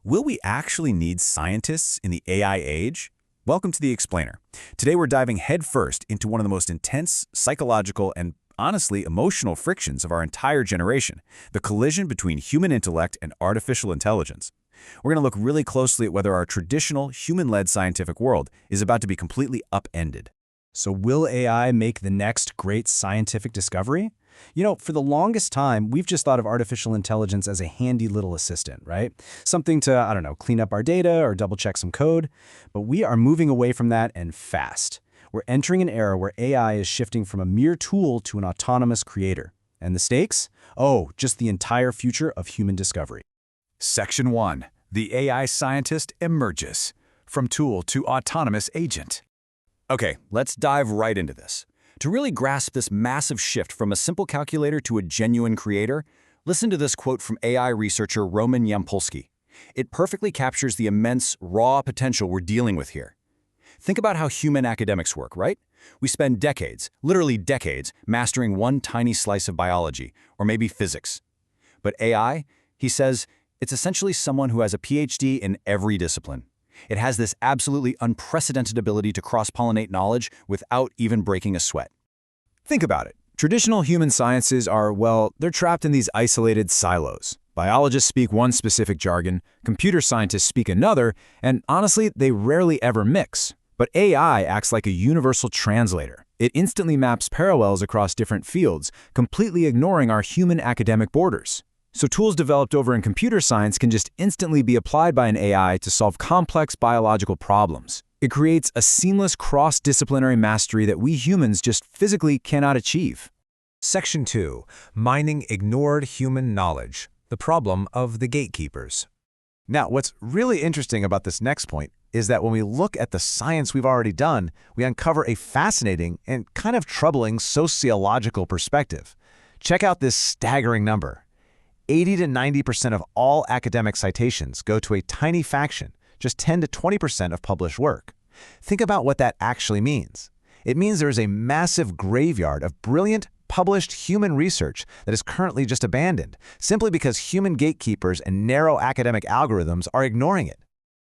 Will we actually need scientists in the AI age? Welcome to The Explainer. Today we're diving headfirst into one of the most intense, psychological, and honestly emotional frictions of our entire generation, the collision between human intellect and artificial intelligence. We're going to look really closely at whether our traditional, human-led scientific world is about to be completely upended. So will AI make the next great scientific discovery? For the longest time, we've just thought of artificial intelligence as a handy little assistant, right? Something to, clean up our data or double-check some code. But we are moving away from that and fast. We're entering an era where AI is shifting from a mere tool to an autonomous creator. And the stakes? Oh, just the entire future of human discovery. Section 1. The AI scientist emerges. From tool to autonomous agent. Okay, let's dive right into this. To really grasp this massive shift from a simple calculator to a genuine creator, listen to this quote from AI researcher Roman Yampolsky. It perfectly captures the immense, raw potential we're dealing with here. Think about how human academics work, right? We spend decades, literally decades, mastering one tiny slice of biology, or maybe physics. But AI, he says, it's essentially someone who has a PhD in every discipline. It has this absolutely unprecedented ability to cross-pollinate knowledge without even breaking a sweat. Think about it. Traditional human sciences are, they're trapped in these isolated silos. Biologists speak one specific jargon, computer scientists speak another, and honestly, they rarely ever mix. But AI acts like a universal translator. It instantly maps parallels across different fields, completely ignoring our human academic borders. So tools developed over in computer science can just instantly be applied by an AI to solve complex biological problems. It creates a seamless cross-disciplinary mastery that we humans just physically cannot achieve. Section 2. Mining ignored human knowledge. The problem of the gatekeepers. Now, what's really interesting about this next point is that when we look at the science we've already done, we uncover a fascinating and kind of troubling sociological perspective. Check out this staggering number. 80 to 90% of all academic citations go to a tiny fraction, just 10 to 20% of published work. Think about what that actually means. It means there is a massive graveyard of brilliant, published human research that is currently just abandoned, simply because human gatekeepers and narrow academic algorithms are ignoring it.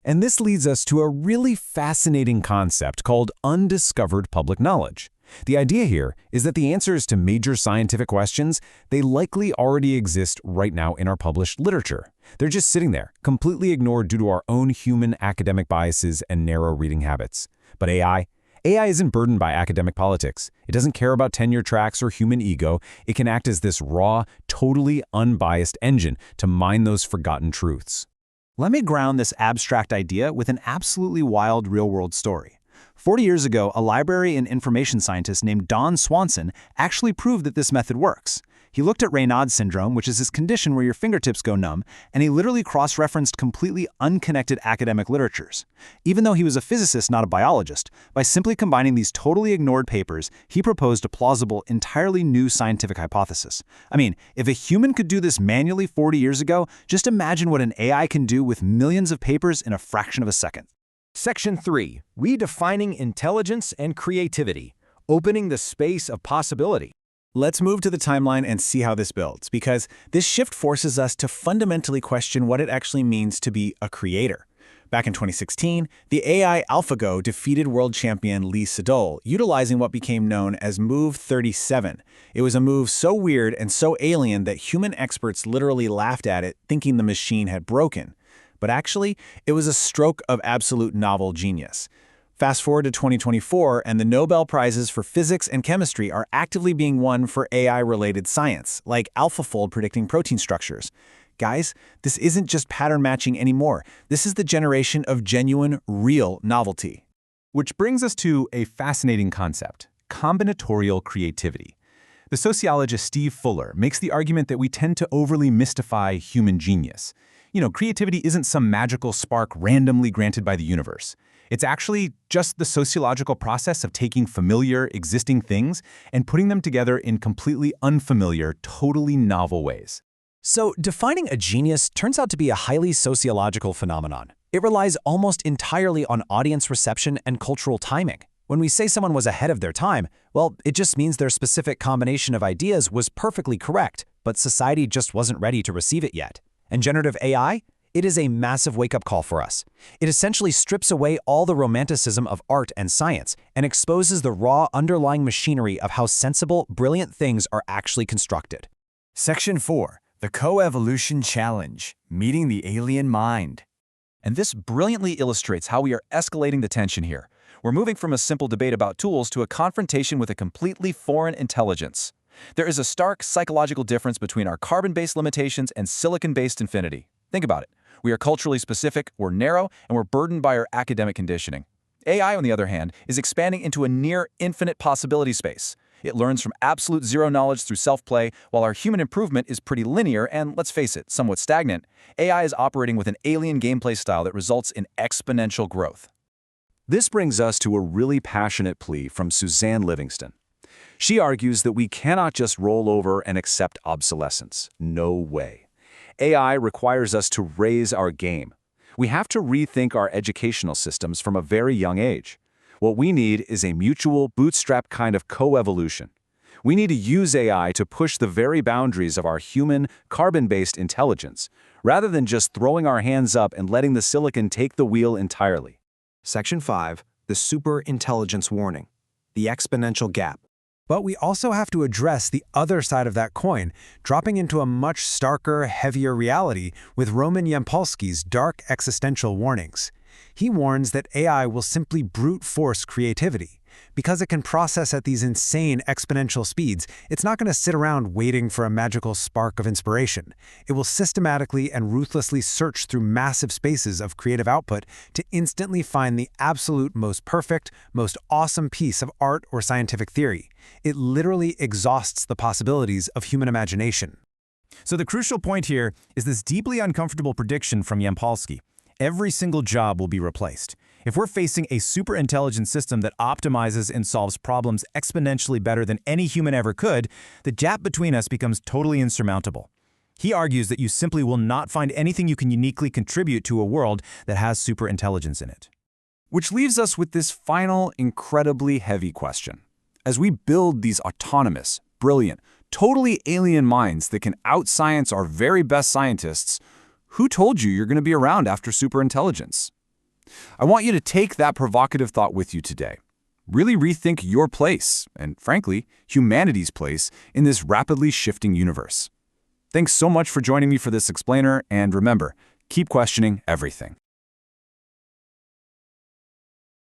And this leads us to a really fascinating concept called undiscovered public knowledge. The idea here is that the answers to major scientific questions, they likely already exist right now in our published literature. They're just sitting there, completely ignored due to our own human academic biases and narrow reading habits. But AI isn't burdened by academic politics. It doesn't care about tenure tracks or human ego. It can act as this raw, totally unbiased engine to mine those forgotten truths. Let me ground this abstract idea with an absolutely wild real-world story. 40 years ago, a library and information scientist named Don Swanson actually proved that this method works. He looked at Raynaud's syndrome, which is this condition where your fingertips go numb, and he literally cross-referenced completely unconnected academic literatures. Even though he was a physicist, not a biologist, by simply combining these totally ignored papers, he proposed a plausible, entirely new scientific hypothesis. I mean, if a human could do this manually 40 years ago, just imagine what an AI can do with millions of papers in a fraction of a second. Section 3. Redefining intelligence and creativity. Opening the space of possibility. Let's move to the timeline and see how this builds, because this shift forces us to fundamentally question what it actually means to be a creator. Back in 2016, the AI AlphaGo defeated world champion Lee Sedol, utilizing what became known as Move 37. It was a move so weird and so alien that human experts literally laughed at it, thinking the machine had broken. But actually, it was a stroke of absolute novel genius. Fast forward to 2024, and the Nobel Prizes for physics and chemistry are actively being won for AI-related science, like AlphaFold predicting protein structures. Guys, this isn't just pattern matching anymore. This is the generation of genuine, real novelty. Which brings us to a fascinating concept: combinatorial creativity. The sociologist Steve Fuller makes the argument that we tend to overly mystify human genius. Creativity isn't some magical spark randomly granted by the universe. It's actually just the sociological process of taking familiar, existing things and putting them together in completely unfamiliar, totally novel ways. So defining a genius turns out to be a highly sociological phenomenon. It relies almost entirely on audience reception and cultural timing. When we say someone was ahead of their time, it just means their specific combination of ideas was perfectly correct, but society just wasn't ready to receive it yet. And generative AI? It is a massive wake-up call for us. It essentially strips away all the romanticism of art and science and exposes the raw underlying machinery of how sensible, brilliant things are actually constructed. Section 4. The Coevolution Challenge, Meeting the Alien Mind. And this brilliantly illustrates how we are escalating the tension here. We're moving from a simple debate about tools to a confrontation with a completely foreign intelligence. There is a stark psychological difference between our carbon-based limitations and silicon-based infinity. Think about it. We are culturally specific, we're narrow, and we're burdened by our academic conditioning. AI, on the other hand, is expanding into a near-infinite possibility space. It learns from absolute zero knowledge through self-play, while our human improvement is pretty linear and, let's face it, somewhat stagnant. AI is operating with an alien gameplay style that results in exponential growth. This brings us to a really passionate plea from Suzanne Livingston. She argues that we cannot just roll over and accept obsolescence. No way. AI requires us to raise our game. We have to rethink our educational systems from a very young age. What we need is a mutual, bootstrap kind of coevolution. We need to use AI to push the very boundaries of our human, carbon-based intelligence, rather than just throwing our hands up and letting the silicon take the wheel entirely. Section 5. The Superintelligence Warning. The Exponential Gap. But we also have to address the other side of that coin, dropping into a much starker, heavier reality with Roman Yampolsky's dark existential warnings. He warns that AI will simply brute force creativity. Because it can process at these insane exponential speeds, it's not going to sit around waiting for a magical spark of inspiration. It will systematically and ruthlessly search through massive spaces of creative output to instantly find the absolute most perfect, most awesome piece of art or scientific theory. It literally exhausts the possibilities of human imagination. So the crucial point here is this deeply uncomfortable prediction from Yampolsky. Every single job will be replaced. If we're facing a superintelligent system that optimizes and solves problems exponentially better than any human ever could, the gap between us becomes totally insurmountable. He argues that you simply will not find anything you can uniquely contribute to a world that has superintelligence in it. Which leaves us with this final, incredibly heavy question. As we build these autonomous, brilliant, totally alien minds that can outscience our very best scientists, who told you you're going to be around after superintelligence? I want you to take that provocative thought with you today. Really rethink your place, and frankly, humanity's place, in this rapidly shifting universe. Thanks so much for joining me for this explainer, and remember, keep questioning everything.